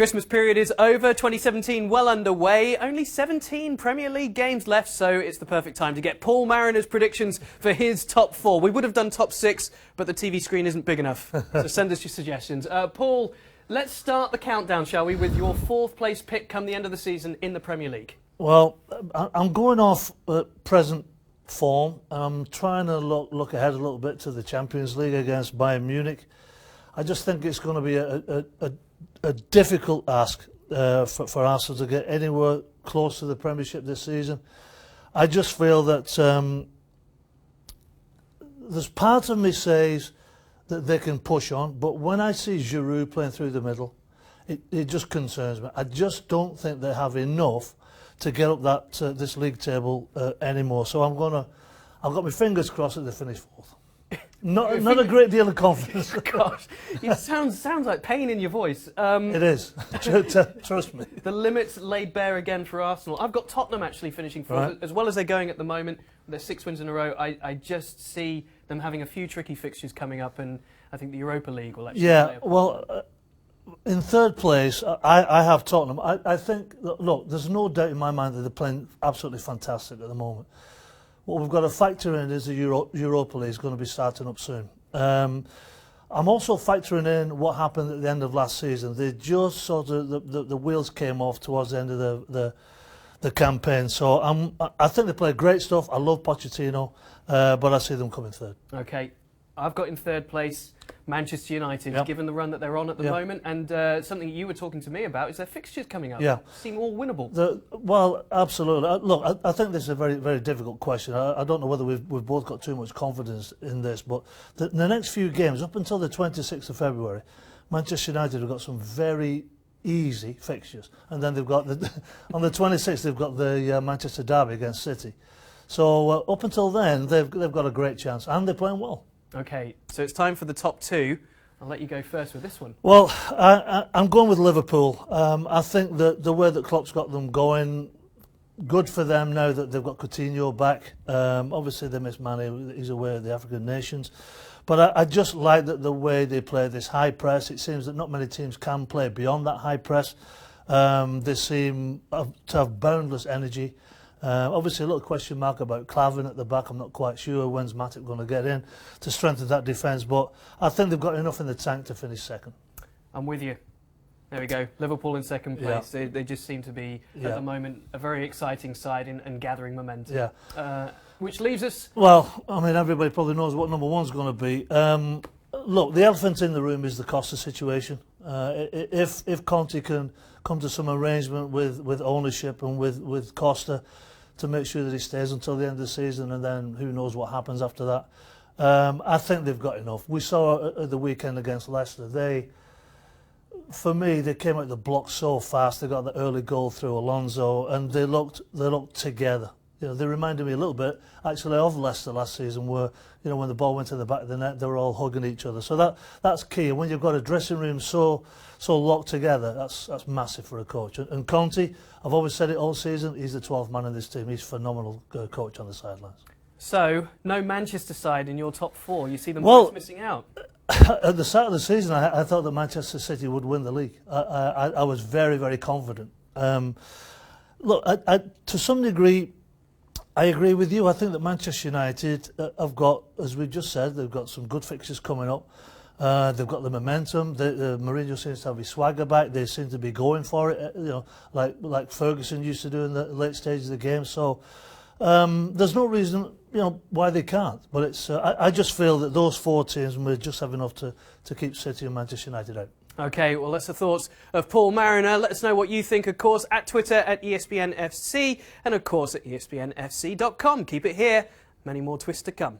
Christmas period is over, 2017 well underway, only 17 Premier League games left, so it's the perfect time to get Paul Mariner's predictions for his top four. We would have done top six, but the TV screen isn't big enough, so send us your suggestions. Paul, let's start the countdown, shall we, with your fourth place pick come the end of the season in the Premier League. Well, I'm going off present form, and I'm trying to look ahead a little bit to the Champions League against Bayern Munich. I just think it's going to be a difficult ask for Arsenal to get anywhere close to the Premiership this season. I just feel that there's part of me says that they can push on, but when I see Giroud playing through the middle, it just concerns me. I just don't think they have enough to get up that this league table anymore. So I've got my fingers crossed that they finish fourth. Not a great deal of confidence. Gosh, it sounds like pain in your voice. It is. Trust me. The limits laid bare again for Arsenal. I've got Tottenham actually finishing fourth, right, as well as they're going at the moment. They're 6 wins in a row. I just see them having a few tricky fixtures coming up, and I think the Europa League will actually. Yeah, well, in third place, I have Tottenham. I think, look, there's no doubt in my mind that they're playing absolutely fantastic at the moment. What we've got to factor in is the Europa League is going to be starting up soon. I'm also factoring in what happened at the end of last season. They just sort of the wheels came off towards the end of the campaign. So I think they play great stuff. I love Pochettino, but I see them coming third. Okay, I've got in third place Manchester United, yep, given the run that they're on at the yep moment, and something you were talking to me about is their fixtures coming up. Yeah, seem all winnable. Well, absolutely. Look, I think this is a very, very difficult question. I don't know whether we've both got too much confidence in this, but the next few games, up until the 26th of February, Manchester United have got some very easy fixtures, and then they've got on the 26th they've got the Manchester derby against City. So up until then, they've got a great chance, and they're playing well. Okay, so it's time for the top two. I'll let you go first with this one. Well, I'm going with Liverpool. I think that the way that Klopp's got them going, good for them now that they've got Coutinho back. Obviously, they miss Mane. He's away at the African nations. But I just like that the way they play this high press. It seems that not many teams can play beyond that high press. They seem to have boundless energy. Obviously, a little question mark about Clavin at the back. I'm not quite sure when's Matip going to get in to strengthen that defence, but I think they've got enough in the tank to finish second. I'm with you. There we go. Liverpool in second place. Yeah. They just seem to be, at the moment, a very exciting side and gathering momentum. Yeah. Which leaves us... Well, I mean, everybody probably knows what number one's going to be. Look, the elephant in the room is the Costa situation. If Conte can come to some arrangement with ownership and with Costa to make sure that he stays until the end of the season, and then who knows what happens after that. I think they've got enough. We saw at the weekend against Leicester, for me, they came out the block so fast. They got the early goal through Alonso, and they looked together. You know, they reminded me a little bit, actually, of Leicester last season, where, you know, when the ball went to the back of the net, they were all hugging each other. So that's key. And when you've got a dressing room so locked together, that's massive for a coach. And Conte, I've always said it all season, he's the 12th man in this team. He's a phenomenal coach on the sidelines. So, no Manchester side in your top four. You see them both missing out. At the start of the season, I thought that Manchester City would win the league. I was very, very confident. Look, to some degree, I agree with you. I think that Manchester United have got, as we just said, they've got some good fixtures coming up. They've got the momentum. Mourinho seems to have his swagger back. They seem to be going for it, you know, like Ferguson used to do in the late stages of the game. So there's no reason, you know, why they can't. But it's I just feel that those four teams will just have enough to keep City and Manchester United out. Okay, well, that's the thoughts of Paul Mariner. Let us know what you think, of course, at Twitter at ESPNFC and, of course, at ESPNFC.com. Keep it here. Many more twists to come.